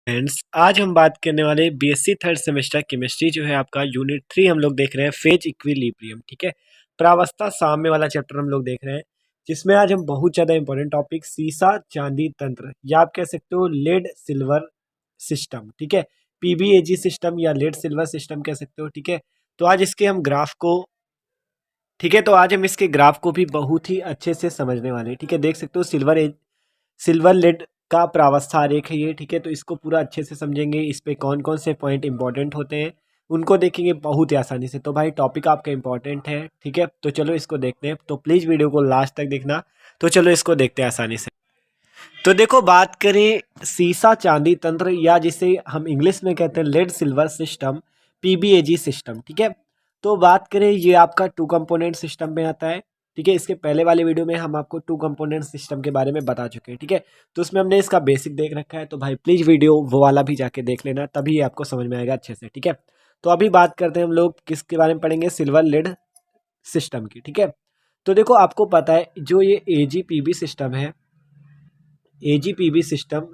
Friends, आज हम बात करने वाले बीएससी थर्ड सेमेस्टर केमिस्ट्री जो है आपका यूनिट 3 हम लोग देख रहे हैं फेज इक्विलिब्रियम। ठीक है, प्रावस्था साम्य वाला चैप्टर हम लोग देख रहे हैं, जिसमें आज हम बहुत ज़्यादा इंपॉर्टेंट टॉपिक सीसा चांदी तंत्र या आप कह सकते हो लेड सिल्वर सिस्टम, ठीक है, पीबीएजी सिस्टम या लेड सिल्वर सिस्टम कह सकते हो। ठीक है, तो आज इसके हम ग्राफ को ठीक है, तो आज हम इसके ग्राफ को भी बहुत ही अच्छे से समझने वाले हैं। ठीक है, देख सकते हो सिल्वर लेड का प्रावस्था आरेख है ये। ठीक है, तो इसको पूरा अच्छे से समझेंगे, इस पे कौन कौन से पॉइंट इंपॉर्टेंट होते हैं उनको देखेंगे बहुत ही आसानी से। तो भाई टॉपिक आपका इंपॉर्टेंट है, ठीक है, तो चलो इसको देखते हैं। तो प्लीज़ वीडियो को लास्ट तक देखना। तो चलो इसको देखते हैं आसानी से। तो देखो, बात करें सीसा चांदी तंत्र या जिसे हम इंग्लिश में कहते हैं लेड सिल्वर सिस्टम, पीबीएजी सिस्टम। ठीक है, तो बात करें ये आपका टू कंपोनेंट सिस्टम में आता है। ठीक है, इसके पहले वाले वीडियो में हम आपको टू कंपोनेंट सिस्टम के बारे में बता चुके हैं। ठीक है, तो उसमें हमने इसका बेसिक देख रखा है, तो भाई प्लीज़ वीडियो वो वाला भी जाके देख लेना, तभी आपको समझ में आएगा अच्छे से। ठीक है, तो अभी बात करते हैं हम लोग किसके बारे में पढ़ेंगे, सिल्वर लेड सिस्टम की। ठीक है, तो देखो आपको पता है जो ये एजीपीबी सिस्टम है, एजीपीबी सिस्टम,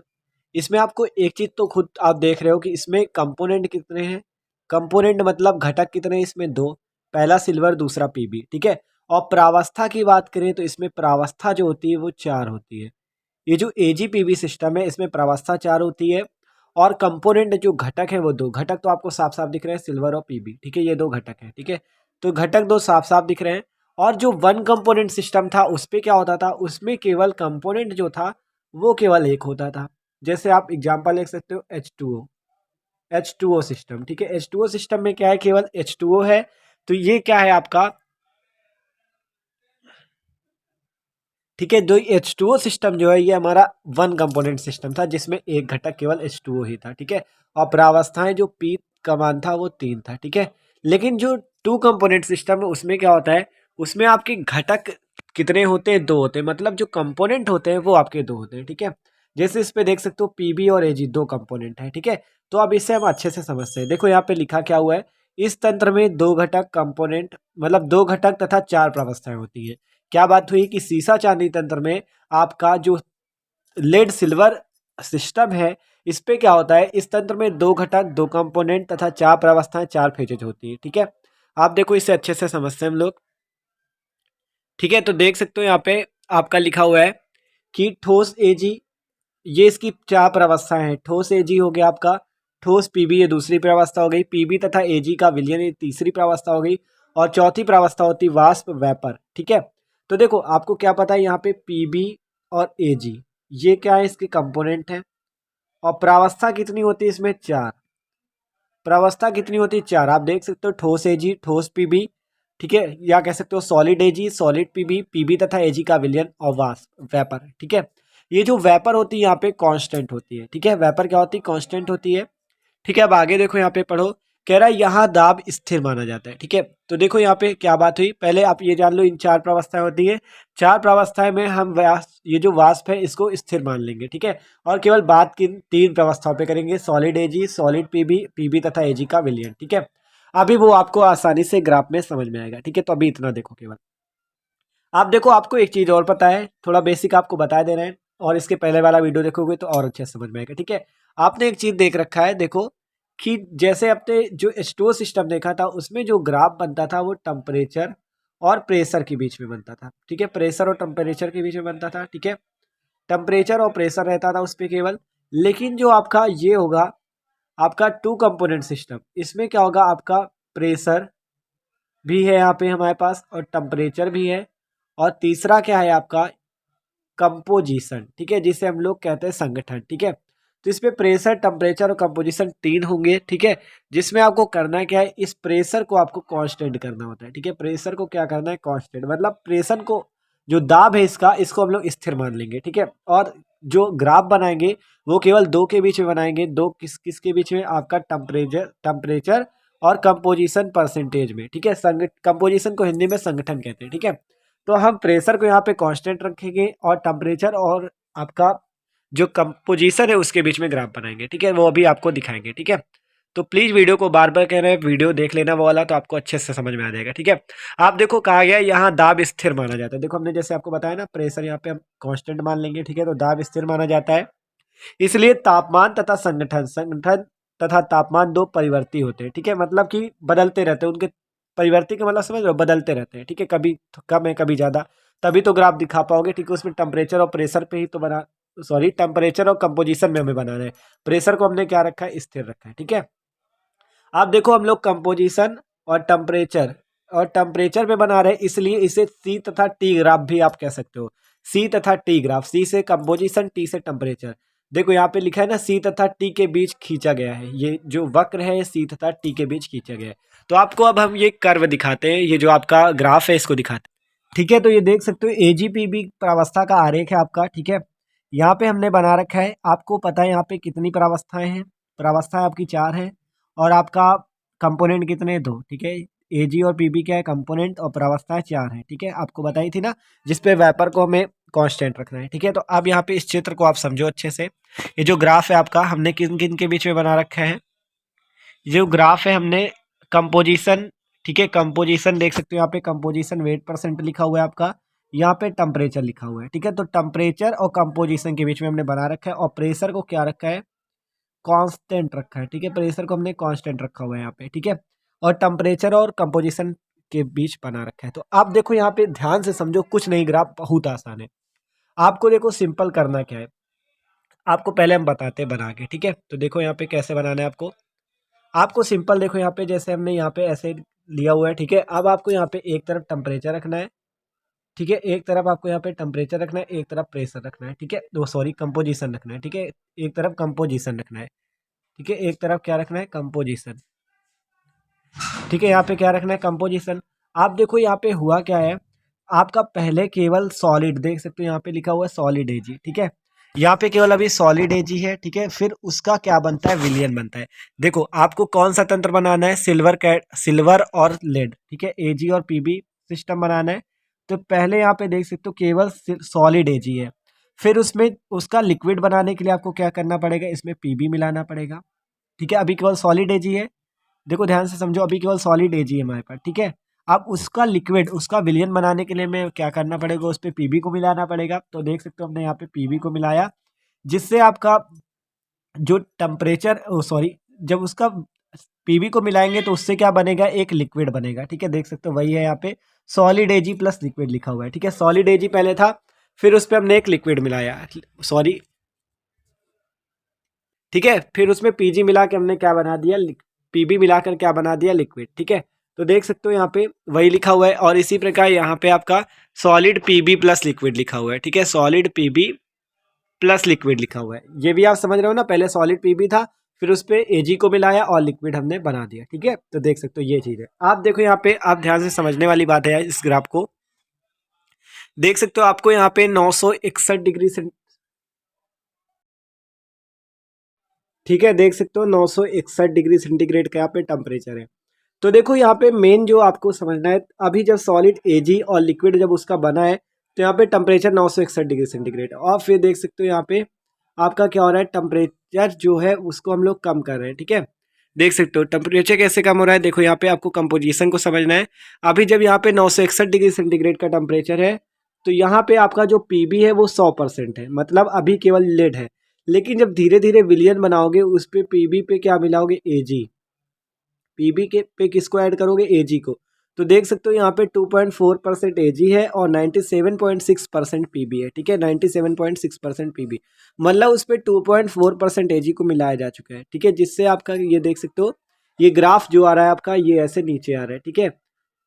इसमें आपको एक चीज़ तो खुद आप देख रहे हो कि इसमें कंपोनेंट कितने हैं। कंपोनेंट मतलब घटक कितने हैं इसमें, दो, पहला सिल्वर दूसरा पीबी। ठीक है, और प्रावस्था की बात करें तो इसमें प्रावस्था जो होती है वो चार होती है। ये जो एजीपीबी सिस्टम है इसमें प्रावस्था चार होती है, और कंपोनेंट जो घटक है वो दो। घटक तो आपको साफ साफ दिख रहे हैं, सिल्वर और पीबी। ठीक है, ये दो घटक हैं। ठीक है, तो घटक दो साफ साफ दिख रहे हैं। और जो वन कंपोनेंट सिस्टम था उस पर क्या होता था, उसमें केवल कंपोनेंट जो था वो केवल एक होता था। जैसे आप एग्जाम्पल लिख सकते हो H2O, H2O सिस्टम। ठीक है, H2O सिस्टम में क्या है, केवल H2O है। तो ये क्या है आपका, ठीक है, जो H2O सिस्टम जो है ये हमारा वन कंपोनेंट सिस्टम था, जिसमें एक घटक केवल H2O ही था। ठीक है, और प्रावस्थाएं जो पी का मान था वो तीन था। ठीक है, लेकिन जो टू कंपोनेंट सिस्टम है उसमें क्या होता है, उसमें आपके घटक कितने होते हैं, दो होते हैं, मतलब जो कंपोनेंट होते हैं वो आपके दो होते हैं। ठीक है, जैसे इस पे देख सकते हो पीबी और एजी दो कंपोनेंट है। ठीक है, तो अब इसे हम अच्छे से समझते हैं। देखो यहाँ पे लिखा क्या हुआ है, इस तंत्र में दो घटक कंपोनेंट मतलब दो घटक तथा चार प्रावस्थाएं होती है। क्या बात हुई कि सीसा चांदी तंत्र में आपका जो लेड सिल्वर सिस्टम है इस पे क्या होता है, इस तंत्र में दो घटक दो कंपोनेंट तथा चार प्रावस्थाएं चार फेजेज होती है। ठीक है, आप देखो इसे अच्छे से समझते हैं हम लोग। ठीक है, तो देख सकते हो यहाँ पे आपका लिखा हुआ है कि ठोस एजी, ये इसकी चार प्रावस्थाएं हैं। ठोस एजी हो गया आपका, ठोस पीबी ये दूसरी प्रावस्था हो गई, पीबी तथा एजी का विलयन ये तीसरी प्रावस्था हो गई, और चौथी प्रावस्था होती वाष्प वेपर। ठीक है, तो देखो आपको क्या पता है, यहाँ पे पीबी और एजी ये क्या है, इसके कंपोनेंट है। और प्रावस्था कितनी होती है इसमें, चार। प्रावस्था कितनी होती है, चार। आप देख सकते हो ठोस एजी ठोस पीबी, ठीक है, या कह सकते हो सॉलिड एजी सॉलिड पीबी, पीबी तथा एजी का विलयन और वाष्प वेपर। ठीक है, ये जो वेपर होती है यहाँ पे कांस्टेंट होती है। ठीक है, वेपर क्या होती है, कांस्टेंट होती है। ठीक है, अब आगे देखो यहाँ पे पढ़ो, कह रहा है यहाँ दाब स्थिर माना जाता है। ठीक है, तो देखो यहाँ पे क्या बात हुई, पहले आप ये जान लो इन चार प्रावस्थाएं होती है। चार प्रावस्थाएं में हम ये जो वाष्प है इसको स्थिर मान लेंगे। ठीक है, और केवल बात किन तीन प्रावस्थाओं पे करेंगे, सॉलिड एजी सॉलिड पीबी पीबी तथा एजी का विलयन। ठीक है, अभी वो आपको आसानी से ग्राफ में समझ में आएगा। ठीक है, तो अभी इतना देखो केवल। आप देखो आपको एक चीज और पता है, थोड़ा बेसिक आपको बता दे रहे हैं, और इसके पहले वाला वीडियो देखोगे तो और अच्छे से समझ में आएगा। ठीक है, आपने एक चीज देख रखा है, देखो कि जैसे आपने जो H2O सिस्टम देखा था उसमें जो ग्राफ बनता था वो टेम्परेचर और प्रेशर के बीच में बनता था। ठीक है, प्रेशर और टेम्परेचर के बीच में बनता था। ठीक है, टेम्परेचर और प्रेशर रहता था उस पर केवल। लेकिन जो आपका ये होगा आपका टू कंपोनेंट सिस्टम, इसमें क्या होगा, आपका प्रेशर भी है यहाँ पे हमारे पास और टेम्परेचर भी है, और तीसरा क्या है आपका कंपोजिशन। ठीक है, जिसे हम लोग कहते हैं संगठन। ठीक है, तो इसमें प्रेशर टेम्परेचर और कंपोजिशन तीन होंगे। ठीक है, जिसमें आपको करना क्या है, इस प्रेशर को आपको कांस्टेंट करना होता है। ठीक है, प्रेशर को क्या करना है, कांस्टेंट, मतलब प्रेशर को जो दाब है इसका इसको हम लोग स्थिर मान लेंगे। ठीक है, और जो ग्राफ बनाएंगे वो केवल दो के बीच में बनाएंगे। दो किस किस के बीच में, आपका टेम्परेचर और कंपोजिशन परसेंटेज में। ठीक है, कंपोजिशन को हिंदी में संगठन कहते हैं। ठीक है, तो हम प्रेशर को यहाँ पे कांस्टेंट रखेंगे और टेम्परेचर और आपका जो कंपोजिशन है उसके बीच में ग्राफ बनाएंगे। ठीक है, वो अभी आपको दिखाएंगे। ठीक है, तो प्लीज वीडियो को बार बार कह रहे हैं, वीडियो देख लेना वो वाला, तो आपको अच्छे से समझ में आ जाएगा। ठीक है, आप देखो कहा गया यहाँ दाब स्थिर माना जाता है। देखो हमने जैसे आपको बताया ना, प्रेशर यहाँ पे हम कांस्टेंट मान लेंगे। ठीक है, तो दाब स्थिर माना जाता है। इसलिए तापमान तथा संगठन संगठन तथा तापमान दो परिवर्ती होते हैं, ठीक है, मतलब कि बदलते रहते हैं उनके। परिवर्ती का मतलब समझ रहे हो, बदलते रहते हैं, ठीक है, कभी कम है कभी ज़्यादा, तभी तो ग्राफ दिखा पाओगे, ठीक है। उसमें टेम्परेचर और प्रेशर पे ही तो बना, सॉरी, टेम्परेचर और कंपोजिशन में हमें बनाना है। प्रेशर को हमने क्या रखा है, स्थिर रखा है, ठीक है। अब देखो हम लोग कंपोजिशन और टेम्परेचर पे बना रहे हैं, इसलिए इसे सी तथा टी ग्राफ भी आप कह सकते हो। सी तथा टी ग्राफ, सी से कंपोजिशन, टी से टेम्परेचर। देखो यहाँ पे लिखा है ना, सी तथा टी के बीच खींचा गया है, ये जो वक्र है सी तथा टी के बीच खींचा गया है। तो आपको अब हम ये कर्व दिखाते हैं, ये जो आपका ग्राफ है इसको दिखाते हैं, ठीक है। तो ये देख सकते हो एजीपीबी प्रावस्था का आरेख है आपका, ठीक है। यहाँ पे हमने बना रखा है, आपको पता है यहाँ पे कितनी प्रावस्थाएं हैं, प्रावस्थाएं आपकी 4 हैं, और आपका कंपोनेंट कितने, 2, ठीक है। एजी और पीबी क्या है, कंपोनेंट, और प्रावस्थाएं 4 हैं, ठीक है, आपको बताई थी ना, जिसपे वेपर को हमें कांस्टेंट रखना है, ठीक है। तो अब यहाँ पे इस चित्र को आप समझो अच्छे से। ये जो ग्राफ है आपका, हमने किन किन के बीच में बना रखा है, जो ग्राफ है हमने कंपोजिशन, ठीक है, कंपोजिशन देख सकते हो यहाँ पे, कंपोजिशन वेट परसेंट लिखा हुआ है आपका, यहाँ पे टेम्परेचर लिखा हुआ है, ठीक है। तो टेम्परेचर और कंपोजिशन के बीच में हमने बना रखा है, और प्रेशर को क्या रखा है, कांस्टेंट रखा है, ठीक है। प्रेशर को हमने कांस्टेंट रखा हुआ है यहाँ पे, ठीक है। और टेम्परेचर और कंपोजिशन के बीच बना रखा है। तो आप देखो यहाँ पे ध्यान से समझो, कुछ नहीं, ग्राफ बहुत आसान है। आपको देखो सिंपल करना क्या है, आपको पहले हम बताते हैं बना के, ठीक है। तो देखो यहाँ पे कैसे बनाना है आपको, आपको सिंपल देखो यहाँ पे, जैसे हमने यहाँ पे ऐसे लिया हुआ है, ठीक है। अब आपको यहाँ पे एक तरफ टेम्परेचर रखना है, ठीक है, एक तरफ आपको यहाँ पे टेम्परेचर रखना है, एक तरफ प्रेशर रखना है, ठीक है, वो सॉरी कंपोजिशन रखना है, ठीक है, एक तरफ कंपोजिशन रखना है, ठीक है, एक तरफ क्या रखना है, कंपोजिशन, ठीक है, यहाँ पे क्या रखना है, कंपोजिशन। आप देखो यहाँ पे हुआ क्या है, आपका पहले केवल सॉलिड देख सकते हो, यहाँ पे लिखा हुआ है सॉलिड एजी, ठीक है, यहाँ पे केवल अभी सॉलिड एजी है, ठीक है। फिर उसका क्या बनता है, विलियन बनता है। देखो आपको कौन सा तंत्र बनाना है, सिल्वर और लेड, ठीक है, एजी और पीबी सिस्टम बनाना है। तो पहले यहाँ पे देख सकते हो केवल सॉलिड एजी है, फिर उसमें उसका लिक्विड बनाने के लिए आपको क्या करना पड़ेगा, इसमें पीबी मिलाना पड़ेगा, ठीक है। अभी केवल सॉलिड एजी है, देखो ध्यान से समझो, अभी केवल सॉलिड एजी है हमारे पास, ठीक है। अब उसका लिक्विड, उसका विलियन बनाने के लिए मैं क्या करना पड़ेगा, उस पर पीबी को मिलाना पड़ेगा। तो देख सकते हो हमने यहाँ पे पीबी को मिलाया, जिससे आपका जो टेम्परेचर, सॉरी, जब उसका पीबी को मिलाएंगे तो उससे क्या बनेगा, एक लिक्विड बनेगा, ठीक है। देख सकते हो वही है यहाँ पे, सॉलिड एजी प्लस लिक्विड लिखा हुआ है, ठीक है। सॉलिड एजी पहले था, फिर उस पर हमने एक लिक्विड मिलाया, सॉरी, ठीक है, फिर उसमें पीजी मिला के हमने क्या बना दिया, पीबी मिलाकर क्या बना दिया, लिक्विड, ठीक है। तो देख सकते हो यहाँ पे वही लिखा हुआ है, और इसी प्रकार यहाँ पे आपका सॉलिड पीबी प्लस लिक्विड लिखा हुआ है, ठीक है, सॉलिड पीबी प्लस लिक्विड लिखा हुआ है। ये भी आप समझ रहे हो ना, पहले सॉलिड पीबी था, फिर उस पर एजी को मिलाया और लिक्विड हमने बना दिया, ठीक है। तो देख सकते हो ये चीज़ है। आप देखो यहाँ पे, आप ध्यान से समझने वाली बात है इस ग्राफ को, देख सकते हो आपको यहाँ पे 961 डिग्री, ठीक है, देख सकते हो 961 डिग्री सेंटीग्रेड का यहाँ पे टेम्परेचर है। तो देखो यहाँ पे मेन जो आपको समझना है, अभी जब सॉलिड एजी और लिक्विड जब उसका बना है, तो यहाँ पे टेम्परेचर 961 डिग्री सेंटीग्रेड, और फिर देख सकते हो यहाँ पे आपका क्या हो रहा है, टेम्परेचर जो है उसको हम लोग कम कर रहे हैं, ठीक है। देख सकते हो टेम्परेचर कैसे कम हो रहा है, देखो यहाँ पे आपको कंपोजिशन को समझना है। अभी जब यहाँ पे 961 डिग्री सेंटीग्रेड का टेम्परेचर है, तो यहाँ पे आपका जो पीबी है वो 100% है, मतलब अभी केवल लेड है। लेकिन जब धीरे धीरे विलियन बनाओगे, उस पे पीबी पे क्या मिलाओगे, एजी, पीबी के पे किसको ऐड करोगे, एजी को। तो देख सकते हो यहाँ पे 2.4% एजी है और 97.6% पीबी है, ठीक है, 97.6% पीबी, मतलब उस पर 2.4% एजी को मिलाया जा चुका है, ठीक है। जिससे आपका ये देख सकते हो, ये ग्राफ जो आ रहा है आपका, ये ऐसे नीचे आ रहा है, ठीक है।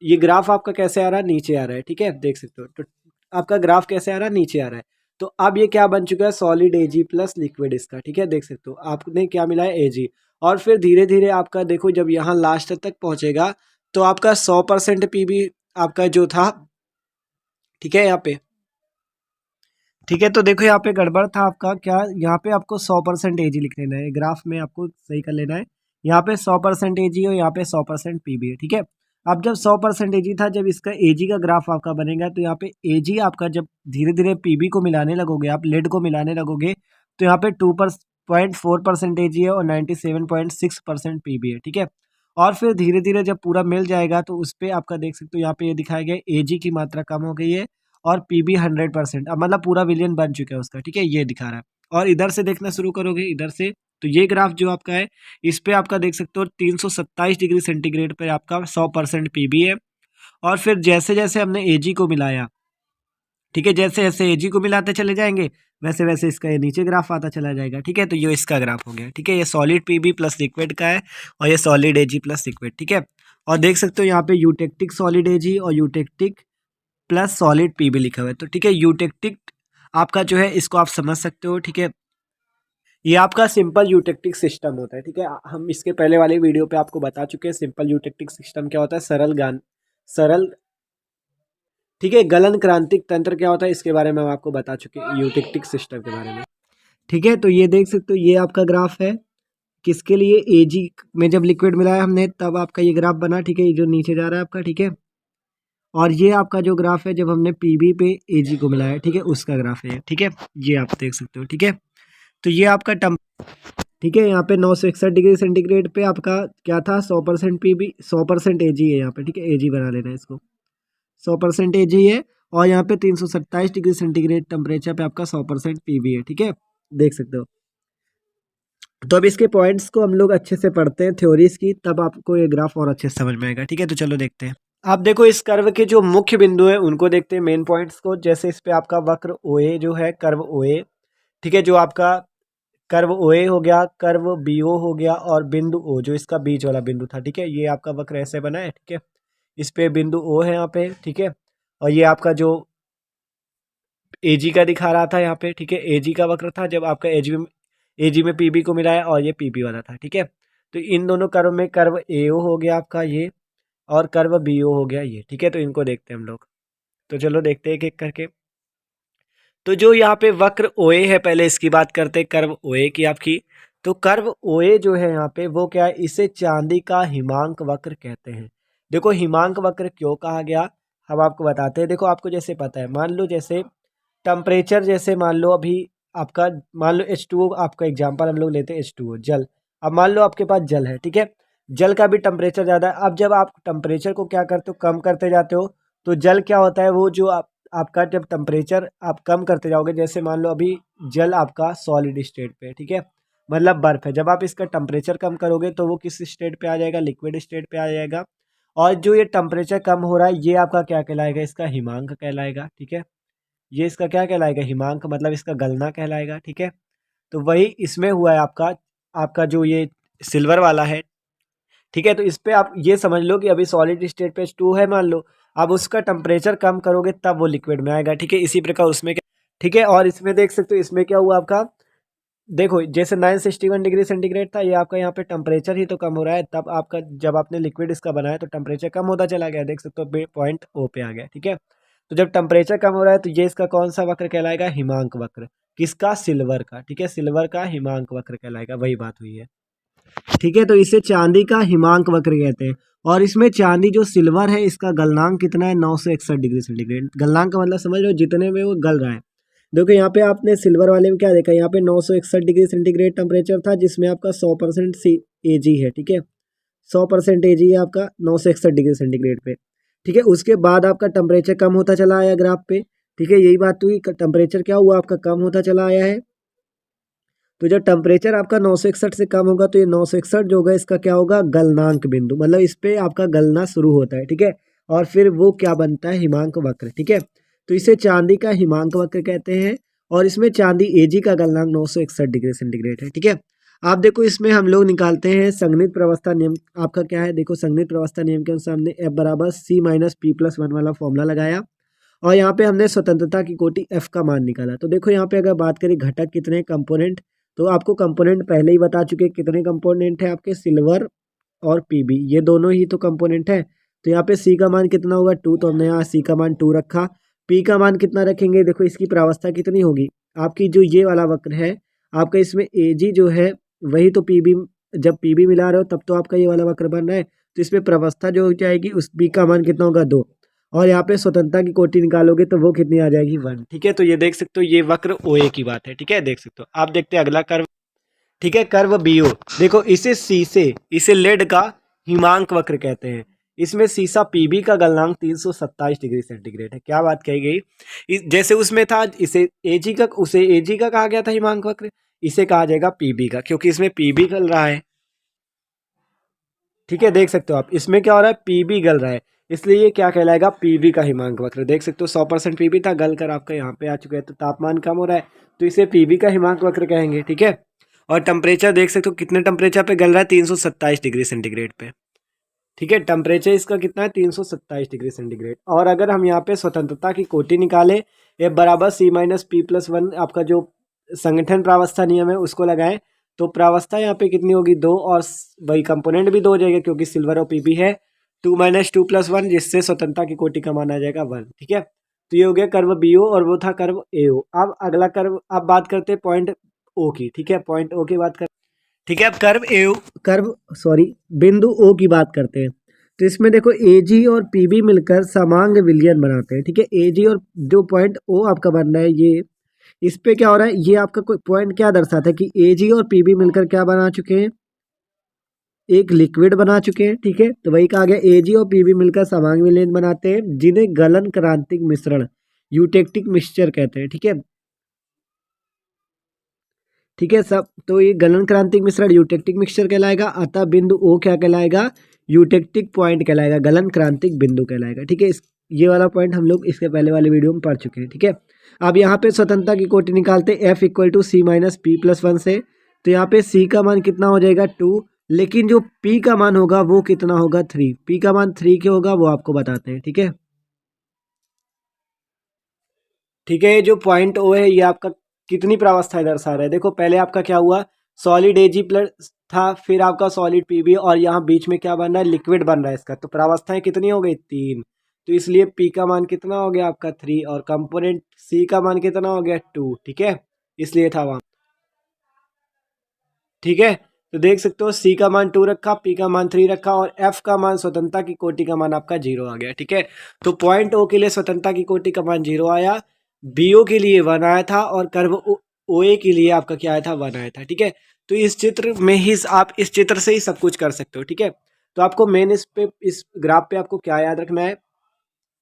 ये ग्राफ आपका कैसे आ रहा है, नीचे आ रहा है, ठीक है, देख सकते हो। तो आपका ग्राफ कैसे आ रहा है, नीचे आ रहा है। तो अब ये क्या बन चुका है, सॉलिड एजी प्लस लिक्विड इसका, ठीक है, देख सकते हो आपने क्या मिला है, एजी। और फिर धीरे धीरे आपका देखो जब यहाँ लास्ट तक पहुंचेगा, तो आपका 100% पीबी आपका जो था, ठीक है, यहाँ पे, ठीक है। तो देखो यहाँ पे गड़बड़ था आपका, क्या यहाँ पे आपको 100% एजी लिख लेना है, ग्राफ में आपको सही कर लेना है। यहाँ पे 100% एजी और यहाँ पे 100% पीबी है, ठीक है। अब जब 100% एजी था, जब इसका एजी का ग्राफ आपका बनेगा, तो यहाँ पे एजी आपका जब धीरे धीरे पीबी को मिलाने लगोगे, आप लेड को मिलाने लगोगे, तो यहाँ पे 2.4% एजी है और 97.6% पीबी है, ठीक है। और फिर धीरे धीरे जब पूरा मिल जाएगा, तो उस पर आपका देख सकते हो यहाँ पे ये दिखाया गया, एजी की मात्रा कम हो गई है और पीबी 100%, अब मतलब पूरा विलियन बन चुका है उसका, ठीक है, ये दिखा रहा है। और इधर से देखना शुरू करोगे इधर से, तो ये ग्राफ जो आपका है इस पे आपका देख सकते हो 327 डिग्री सेंटीग्रेड पे आपका 100% पीबी है। और फिर जैसे जैसे हमने एजी को मिलाया, ठीक है, जैसे जैसे एजी को मिलाते चले जाएंगे वैसे वैसे इसका ये नीचे ग्राफ आता चला जाएगा। ठीक है, तो ये इसका ग्राफ हो गया। ठीक है, ये सॉलिड पीबी प्लस लिक्विड का है और ये सॉलिड एजी प्लस लिक्विड। ठीक है, और देख सकते हो यहाँ पे यूटेक्टिक सॉलिड एजी और यूटेक्टिक प्लस सॉलिड पीबी लिखा हुआ है। तो ठीक है, यूटेक्टिक आपका जो है इसको आप समझ सकते हो। ठीक है, ये आपका सिंपल यूटेक्टिक सिस्टम होता है। ठीक है, हम इसके पहले वाले वीडियो पे आपको बता चुके हैं सिंपल यूटेक्टिक सिस्टम क्या होता है, सरल, ठीक है, गलन क्रांतिक तंत्र क्या होता है इसके बारे में हम आपको बता चुके हैं यूटेक्टिक सिस्टम के बारे में। ठीक है, तो ये देख सकते हो ये आपका ग्राफ है किसके लिए, एजी में जब लिक्विड मिलाया हमने तब आपका ये ग्राफ बना। ठीक है, ये जो नीचे जा रहा है आपका। ठीक है, और ये आपका जो ग्राफ है जब हमने पीबी पे एजी को मिलाया, ठीक है, उसका ग्राफ है। ठीक है, ये आप देख सकते हो। ठीक है, तो ये आपका ठीक है, यहाँ पे 961 डिग्री सेंटीग्रेड पे आपका क्या था, 100% पीबी, 100% एजी है यहाँ पे। ठीक है, एजी बना लेना है इसको, 100% एजी है। और यहाँ पे 327 डिग्री सेंटीग्रेड टेम्परेचर पे आपका 100% पीबी है। ठीक है, देख सकते हो। तो अब इसके पॉइंट्स को हम लोग अच्छे से पढ़ते हैं थ्योरीज की, तब आपको ये ग्राफ और अच्छे से समझ में आएगा। ठीक है, तो चलो देखते हैं। आप देखो इस कर्व के जो मुख्य बिंदु है उनको देखते हैं, मेन पॉइंट्स को। जैसे इस पे आपका वक्र ओए जो है, कर्व ओए, ठीक है, जो आपका कर्व ओए हो गया, कर्व बीओ हो गया और बिंदु ओ जो इसका बीच वाला बिंदु था। ठीक है, ये आपका वक्र ऐसे बना है। ठीक है, इस पे बिंदु ओ है यहाँ पे। ठीक है, और ये आपका जो एजी का दिखा रहा था यहाँ पे। ठीक है, एजी का वक्र था जब आपका एजी में पीबी को मिलाया और ये पीबी वाला था। ठीक है, तो इन दोनों कर्व में कर्व एओ हो गया आपका ये और कर्व बीओ हो गया ये। ठीक है, तो इनको देखते हैं हम लोग। तो चलो देखते हैं एक एक करके। तो जो यहाँ पे वक्र ओए है, पहले इसकी बात करते हैं, कर्व ओए की आपकी। तो कर्व ओए जो है यहाँ पे वो क्या है, इसे चांदी का हिमांक वक्र कहते हैं। देखो हिमांक वक्र क्यों कहा गया हम आपको बताते हैं। देखो आपको जैसे पता है, मान लो जैसे टेम्परेचर, जैसे मान लो अभी आपका, मान लो H2O आपका एग्जांपल हम लोग लेते हैं, H2O जल। अब मान लो आपके पास जल है। ठीक है, जल का भी टेम्परेचर ज़्यादा है। अब जब आप टेम्परेचर को क्या करते हो, कम करते जाते हो, तो जल क्या होता है, वो जो आपका जब टेम्परेचर आप कम करते जाओगे, जैसे मान लो अभी जल आपका सॉलिड स्टेट पे, ठीक है, मतलब बर्फ है, जब आप इसका टेम्परेचर कम करोगे तो वो किस स्टेट पे आ जाएगा, लिक्विड स्टेट पे आ जाएगा। और जो ये टेम्परेचर कम हो रहा है ये आपका क्या कहलाएगा, इसका हिमांक कहलाएगा। ठीक है, ये इसका क्या कहलाएगा, हिमांक, मतलब इसका गलना कहलाएगा। ठीक है, तो वही इसमें हुआ है आपका आपका जो ये सिल्वर वाला है। ठीक है, तो इस पे आप ये समझ लो कि अभी सॉलिड स्टेट पे H2 है मान लो, अब उसका टेम्परेचर कम करोगे तब वो लिक्विड में आएगा। ठीक है, इसी प्रकार उसमें क्या, ठीक है, और इसमें देख सकते हो इसमें क्या हुआ आपका, देखो जैसे 961 डिग्री सेंटीग्रेड था, ये आपका यहाँ पे टेम्परेचर ही तो कम हो रहा है, तब आपका जब आपने लिक्विड इसका बनाया तो टेम्परेचर कम होता चला गया, देख सकते हो पॉइंट ओ पे आ गया। ठीक है, तो जब टेम्परेचर कम हो रहा है तो ये इसका कौन सा वक्र कहलाएगा, हिमांक वक्र, किसका, सिल्वर का। ठीक है, सिल्वर का हिमांक वक्र कहलाएगा, वही बात हुई है। ठीक है, तो इसे चांदी का हिमांक वक्र कहते हैं। और इसमें चांदी जो सिल्वर है इसका गलनांक कितना है, 961 डिग्री सेंटीग्रेड। गलनांक का मतलब समझ लो जितने में वो गल रहा है। देखो यहाँ पे आपने सिल्वर वाले में क्या देखा, यहाँ पे 961 डिग्री सेंटीग्रेड टेम्परेचर था जिसमें आपका 100% एजी है। ठीक है, 100% एजी है आपका 961 डिग्री सेंटीग्रेड पे। ठीक है, उसके बाद आपका टेम्परेचर कम होता चला आया ग्राफ पे। ठीक है, यही बात हुई, टेम्परेचर क्या हुआ आपका, कम होता चला आया है। तो जब टेम्परेचर आपका 961 से कम होगा तो ये 961 जो होगा इसका क्या होगा, गलनांक बिंदु, मतलब इस पे आपका गलना शुरू होता है। ठीक है, और फिर वो क्या बनता है, हिमांक वक्र। ठीक है, तो इसे चांदी का हिमांक वक्र कहते हैं। और इसमें चांदी एजी का गलनांक 961 डिग्री सेंटीग्रेड है। ठीक है, आप देखो इसमें हम लोग निकालते हैं संगणित प्रवस्था नियम, आपका क्या है, देखो संगणित प्रवस्था नियम के अनुसार हमने F बराबर C-P+1 वाला फॉर्मूला लगाया और यहाँ पे हमने स्वतंत्रता की कोटि F का मान निकाला। तो देखो यहाँ पे अगर बात करें घटक कितने कंपोनेंट, तो आपको कंपोनेंट पहले ही बता चुके, कितने कंपोनेंट है आपके, सिल्वर और पीबी, ये दोनों ही तो कंपोनेंट है। तो यहाँ पे सी का मान कितना होगा, 2, तो हमने यहाँ सी का मान 2 रखा। पी का मान कितना रखेंगे, देखो इसकी प्रावस्था कितनी होगी आपकी, जो ये वाला वक्र है आपका, इसमें एजी जो है वही तो पीबी, जब पीबी मिला रहे हो तब तो आपका ये वाला वक्र बन रहा है, तो इसमें प्रावस्था जो हो जाएगी उस बी का मान कितना होगा, 2। और यहाँ पे स्वतंत्रता की कोटि निकालोगे तो वो कितनी आ जाएगी, 1। ठीक है, तो ये देख सकते हो ये वक्र ओए की बात है। ठीक है, देख सकते हो। आप देखते हैं अगला कर्व। ठीक है, कर्व बीओ, देखो इसे सी से, इसे लेड का हिमांक वक्र कहते हैं। इसमें सीसा पीबी का गलनांक 327 डिग्री सेंटीग्रेड है। क्या बात कही गई, जैसे उसमें था इसे एजी का, उसे एजी का कहा गया था हिमांक वक्र, इसे कहा जाएगा पीबी का, क्योंकि इसमें पीबी गल रहा है। ठीक है, देख सकते हो आप इसमें क्या हो रहा है, पीबी गल रहा है, इसलिए ये क्या कहलाएगा, पीबी का हिमांक वक्र। देख सकते हो 100% पीबी था, गल कर आपका यहाँ पे आ चुका है, तो तापमान कम हो रहा है, तो इसे पीबी का हिमांक वक्र कहेंगे। ठीक है, और टेम्परेचर देख सकते हो कितने टेम्परेचर पे गल रहा है, 327 डिग्री सेंटीग्रेड पे। ठीक है, टेम्परेचर इसका कितना है, 327 डिग्री सेंटीग्रेड। और अगर हम यहाँ पे स्वतंत्रता की कोटि निकालें, F बराबर C-P+1 आपका जो संगठन प्रावस्था नियम है उसको लगाएं, तो प्रावस्था यहाँ पे कितनी होगी, 2, और वही कंपोनेंट भी 2 हो जाएगा क्योंकि सिल्वर और पीबी है, 2-2+1, जिससे स्वतंत्रता की कोटि का मान आ जाएगा 1। ठीक है, तो ये हो गया कर्व BO और वो था कर्व AO। अब अगला कर्व, अब बात करते हैं पॉइंट O की। ठीक है, पॉइंट O की बात कर, ठीक है, अब बिंदु ओ की बात करते हैं। तो इसमें देखो एजी और पीबी मिलकर समांग विलयन बनाते हैं। ठीक है, एजी और जो पॉइंट ओ आपका बन रहा है, ये इस पे क्या हो रहा है, ये आपका कोई पॉइंट क्या दर्शाता है कि एजी और पीबी मिलकर क्या बना चुके हैं, एक लिक्विड बना चुके हैं। ठीक है, तो वही कहा गया, एजी और पीबी मिलकर समांग विलयन बनाते हैं, जिन्हें गलन क्रांतिक मिश्रण यूटेक्टिक मिक्सचर कहते हैं। ठीक है, ठीक है सब, तो ये गलन क्रांतिक मिश्रण यूटेक्टिक मिक्सचर कहलाएगा, अतः बिंदु ओ क्या कहलाएगा, यूटेक्टिक पॉइंट कहलाएगा, गलन क्रांतिक बिंदु कहलाएगा। ठीक है, इस ये वाला पॉइंट हम लोग इसके पहले वाले वीडियो में पढ़ चुके हैं। ठीक है, अब यहाँ पे स्वतंत्रता की कोटि निकालते F = C-P+1 से, तो यहाँ पे C का मान कितना हो जाएगा 2, लेकिन जो P का मान होगा वो कितना होगा 3, P का मान 3 क्या होगा वो आपको बताते हैं। ठीक है, ठीक है, ये जो पॉइंट ओ है ये आपका कितनी प्रावस्थाएं दर्शा रहा है, देखो पहले आपका क्या हुआ, सॉलिड एजी प्लस था, फिर आपका सॉलिड पीबी, और यहाँ बीच में क्या बन रहा है, लिक्विड बन रहा है इसका, तो प्रावस्थाएं कितनी हो गई 3, तो इसलिए पी का मान कितना हो गया आपका 3, और कंपोनेंट सी का मान कितना हो गया 2। ठीक है, इसलिए था वहाँ। ठीक है, तो देख सकते हो सी का मान 2 रखा, पी का मान 3 रखा, और एफ का मान स्वतंत्रता की कोटि का मान आपका 0 आ गया। ठीक है, तो पॉइंट ओ के लिए स्वतंत्रता की कोटि का मान 0 आया, बीओ के लिए 1 आया था, और कर्व ओ ए के लिए आपका क्या आया था, 1 आया था। ठीक है, तो इस चित्र में ही आप इस चित्र से ही सब कुछ कर सकते हो। ठीक है, तो आपको मेन इस ग्राफ पे आपको क्या याद रखना है,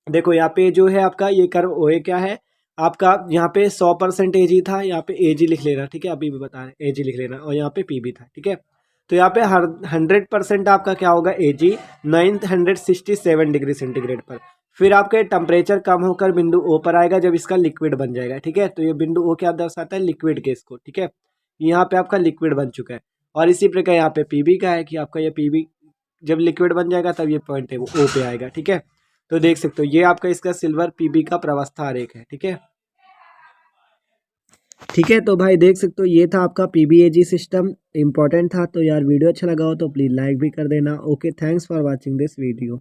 देखो यहाँ पे जो है आपका ये कर्व ओ ए क्या है आपका, यहाँ पे 100% एजी था, यहाँ पे एजी लिख लेना। ठीक है, अभी भी बता रहे एजी लिख लेना, और यहाँ पे पीबी था। ठीक है, तो यहाँ पे हर 100% आपका क्या होगा, एजी 967 डिग्री सेंटीग्रेड पर, फिर आपका टेम्परेचर कम होकर बिंदु ओ पर आएगा जब इसका लिक्विड बन जाएगा। ठीक है, तो ये बिंदु ओ क्या दर्शाता है, लिक्विड केस को। ठीक है, यहाँ पे आपका लिक्विड बन चुका है, और इसी प्रकार यहाँ पे पीबी का है कि आपका ये पीबी जब लिक्विड बन जाएगा तब ये पॉइंट है वो ओ पे आएगा। ठीक है, तो देख सकते हो ये आपका इसका सिल्वर पीबी का प्रावस्था आरेख है। ठीक है, ठीक है, तो भाई देख सकते हो ये था आपका पीबीएजी सिस्टम, इंपॉर्टेंट था। तो यार वीडियो अच्छा लगा हो तो प्लीज़ लाइक भी कर देना। Okay, thanks for watching this video.